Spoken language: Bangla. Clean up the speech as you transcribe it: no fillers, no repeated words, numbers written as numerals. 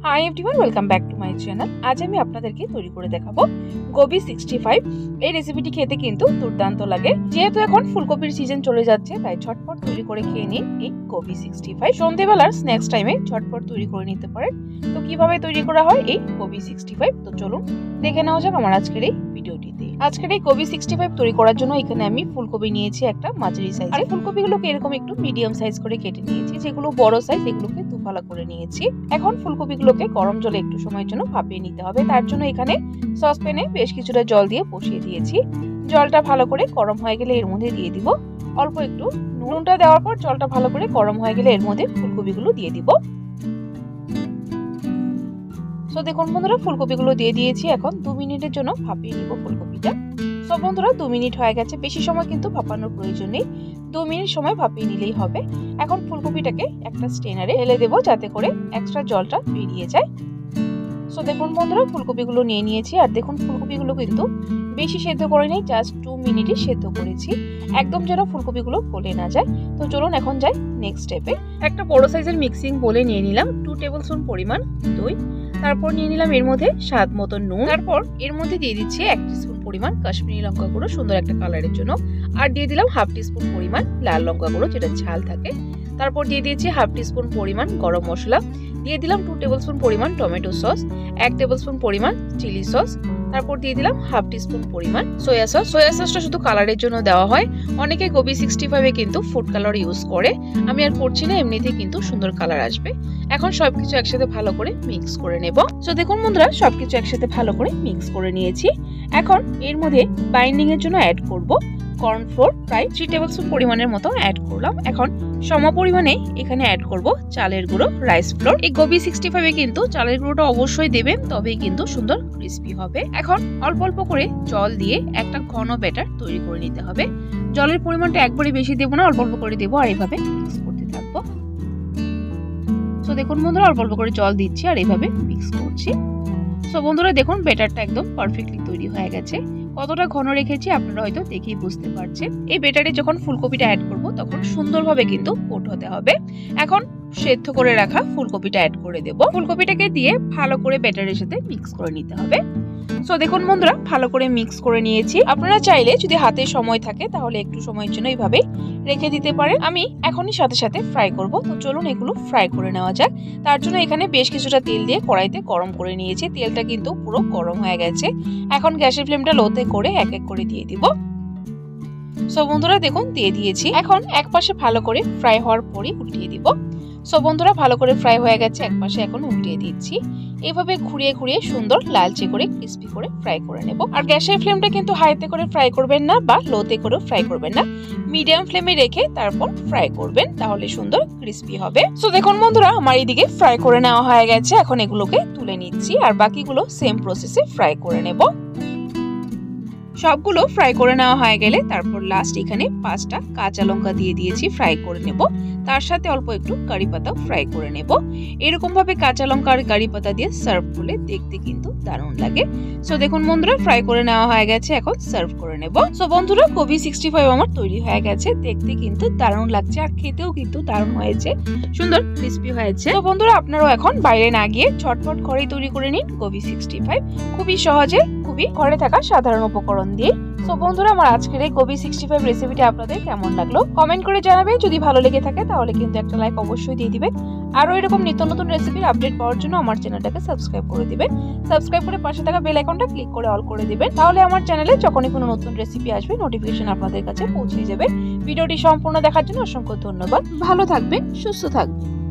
Hi everyone, welcome back to my channel. আজ আমি আপনাদেরকে তৈরি করে দেখাবো গোবি 65। এই রেসিপিটি খেতে কিন্তু দুর্দান্ত লাগে। যেহেতু এখন ফুলকপির সিজন চলে যাচ্ছে, তাই ঝটপট তৈরি করে খেয়ে নিন এই গোবি 65। সন্ধ্যেবেলার স্ন্যাক্স টাইমে ঝটপট তৈরি করে নিতে পারেন। তো কিভাবে তৈরি করা হয় এই গোবি 65, তো চলুন দেখে নেওয়া যাক আমার আজকের এই ভিডিওটিতে। আজকের এই গোবি 65 তৈরি করার জন্য এখানে আমি ফুলকপি নিয়েছি একটা মাঝারি সাইজ। আর ফুলকপিগুলোকে এরকম একটু মিডিয়াম সাইজ করে কেটে নিয়েছি। যেগুলো বড় সাইজ এগুলোকে দুফালা করে নিয়েছি। এখন ফুলকপিগুলোকে গরম জলে একটু সময়ের জন্য ভাপিয়ে নিতে হবে। তার জন্য এখানে সসপ্যানে বেশ কিছুটা জল দিয়ে বসিয়ে দিয়েছি। জলটা ভালো করে গরম হয়ে গেলে এর মধ্যে দিয়ে দিব অল্প একটু নুনটা। দেওয়ার পর জলটা ভালো করে গরম হয়ে গেলে এর মধ্যে ফুলকপিগুলো দিয়ে দিব। সো দেখুন বন্ধুরা, ফুলকপিগুলো দিয়ে দিয়েছি। এখন 2 মিনিটের জন্য ভাপিয়ে নিব ফুলকপিটা। সব বন্ধুরা 2 মিনিট হয়ে গেছে। বেশি সময় কিন্তু ভাপানোর প্রয়োজন নেই, 2 মিনিট সময় ভাপিয়ে নিলেই হবে। এখন ফুলকপিটাকে একটা স্ট্রেনারে ঢেলে দেবো যাতে করে এক্সট্রা জলটা বেরিয়ে যায়। সো দেখুন বন্ধুরা, ফুলকপিগুলো নিয়ে নিয়েছি। আর দেখুন ফুলকপিগুলো কিন্তু বেশি সেদ্ধ করে নেই, জাস্ট 2 মিনিটই সেদ্ধ করেছি, একদম যেন ফুলকপিগুলো গলে না যায়। তো চলুন এখন যাই নেক্সট স্টেপে। একটা বড় সাইজের মিক্সিং বলে নিয়ে নিলাম 2 টেবিল স্পুন পরিমাণ দই। তারপর নিয়ে নিলাম এর মধ্যে স্বাদ মতো নুন। তারপর এর মধ্যে দিয়ে দিচ্ছি 1 টিস্পুন পরিমাণ কাশ্মীরি লঙ্কা গুঁড়ো, সুন্দর একটা কালারের জন্য। আর দিয়ে দিলাম 1/2 টিস্পুন পরিমাণ লাল লঙ্কা গুঁড়ো, যেটা ঝাল থাকে। তারপর দিয়ে দিয়েছি 1/2 টিস্পুন পরিমাণ গরম মশলা। দিয়ে দিলাম 2 টেবিল স্পুন পরিমাণ টমেটো সস, 1 টেবিল স্পুন পরিমাণ চিলি সস। তারপর দিয়ে দিলাম 1/2 টিস্পুন পরিমাণ সোয়া সস। সোয়া সসটা শুধু কালারের জন্য দেওয়া হয়। অনেকে গোবি 65 এ কিন্তু ফুড কালার ইউজ করে, আমি আর করছি না, এমনিতেই কিন্তু সুন্দর কালার আসবে। এখন সবকিছু একসাথে ভালো করে মিক্স করে নেব। সো দেখুন বন্ধুরা, সবকিছু একসাথে ভালো করে মিক্স করে নিয়েছি। এখন এর মধ্যে বাইন্ডিং এর জন্য অ্যাড করব কর্নফ্লোর, প্রায় 3 টেবিল স্পুন পরিমাণের মতো অ্যাড করলাম। এখন সম পরিমাণে এখানে অ্যাড করব চালের গুঁড়ো, রাইস ফ্লোর। এই গোবি 65 এ কিন্তু চালের গুঁড়োটা অবশ্যই দেবেন, তবেই কিন্তু সুন্দর ক্রিস্পি হবে। এখন অল্প অল্প করে জল দিয়ে একটা ঘন ব্যাটার তৈরি করে নিতে হবে। জলের পরিমাণটা একবারে বেশি দেবো না, অল্প অল্প করে দেবো আর এইভাবে মিক্স করতে থাকবো। সো দেখুন বন্ধুরা, অল্প অল্প করে জল দিচ্ছি আর এইভাবে মিক্স করছি। সো বন্ধুরা দেখুন, ব্যাটারটা একদম পারফেক্টলি তৈরি হয়ে গেছে। কতটা ঘন রেখেছি আপনারা হয়তো দেখেই বুঝতে পারছেন। এই ব্যাটারে যখন ফুলকপিটা অ্যাড করব তখন সুন্দরভাবে কিন্তু কোট হতে হবে। এখন সেদ্ধ করে রাখা ফুলকপিটা অ্যাড করে দেব। ফুলকপিটাকে দিয়ে ভালো করে ব্যাটারের সাথে মিক্স করে নিতে হবে। সো দেখুন বন্ধুরা, ভালো করে মিক্স করে নিয়েছি। আপনারা চাইলে যদি হাতে সময় থাকে তাহলে একটু সময়ের জন্য এইভাবে রেখে দিতে পারেন। আমি এখনই সাথে সাথে ফ্রাই করব। তো চলুন এগুলো ফ্রাই করে নেওয়া যাক। তার জন্য এখানে বেশ কিছুটা তেল দিয়ে কড়াইতে গরম করে নিয়েছি। তেলটা কিন্তু পুরো গরম হয়ে গেছে। এখন গ্যাসের ফ্লেমটা লোতে করে এক এক করে দিয়ে দিব। সো বন্ধুরা দেখুন, দিয়ে দিয়েছি। এখন এক পাশে ভালো করে ফ্রাই হওয়ার পরই উল্টিয়ে দিব। সো বন্ধুরা, ভালো করে ফ্রাই হয়ে গেছে, এক পাশে এখন উল্টিয়ে দিচ্ছি। এইভাবে ঘুরিয়ে ঘুরিয়ে সুন্দর লালচে করে ক্রিস্পি করে ফ্রাই করে নেব। আর গ্যাসের ফ্লেমটা কিন্তু হাইতে করে ফ্রাই করবেন না বা লোতে করেও ফ্রাই করবেন না, মিডিয়াম ফ্লেমে রেখে তারপর ফ্রাই করবেন, তাহলে সুন্দর ক্রিস্পি হবে। সো দেখুন বন্ধুরা, আমার এইদিকে ফ্রাই করে নেওয়া হয়ে গেছে। এখন এগুলোকে তুলে নিচ্ছি আর বাকিগুলো সেম প্রসেসে ফ্রাই করে নেব। সবগুলো ফ্রাই করে নেওয়া হয়ে গেলে তারপর লাস্ট এখানে 5টা কাঁচা লঙ্কা দিয়ে দিয়েছি, ফ্রাই করে নেব। তার সাথে অল্প একটু কারি পাতা ফ্রাই করে নেব। এরকম ভাবে কাঁচা লঙ্কা আর কারি পাতা দিয়ে সার্ভ করলে দেখতে কিন্তু দারুণ লাগে। সো দেখুন বন্ধুরা, ফ্রাই করে নেওয়া হয়ে গেছে, এখন সার্ভ করে নেব। সো বন্ধুরা, গোবি 65 আমার তৈরি হয়ে গেছে। দেখতে কিন্তু দারুণ লাগছে আর খেতেও কিন্তু দারুণ হয়েছে, সুন্দর ক্রিস্পি হয়েছে। তো বন্ধুরা, আপনারাও এখন বাইরে না গিয়ে ঝটপট ঘরেই তৈরি করে নিন গোবি 65। খুবই সহজে, খুবই ঘরে থাকা সাধারণ উপকরণ দিয়ে। সো বন্ধুরা, আমার আজকের এই গোবি 65 রেসিপিটা আপনাদের কেমন লাগলো কমেন্ট করে জানাবেন। যদি ভালো লেগে থাকে তাহলে কিন্তু একটা লাইক অবশ্যই দিয়ে দিবেন। আরো এরকম নিত্য নতুন রেসিপির আপডেট পাওয়ার জন্য আমার চ্যানেলটাকে সাবস্ক্রাইব করে দিবেন। সাবস্ক্রাইব করে পাশে থাকা বেল আইকনটা ক্লিক করে অল করে দিবেন, তাহলে আমার চ্যানেলে যখনই কোনো নতুন রেসিপি আসবে নোটিফিকেশন আপনাদের কাছে পৌঁছে যাবে। ভিডিওটি সম্পূর্ণ দেখার জন্য অসংখ্য ধন্যবাদ। ভালো থাকবেন, সুস্থ থাকবেন।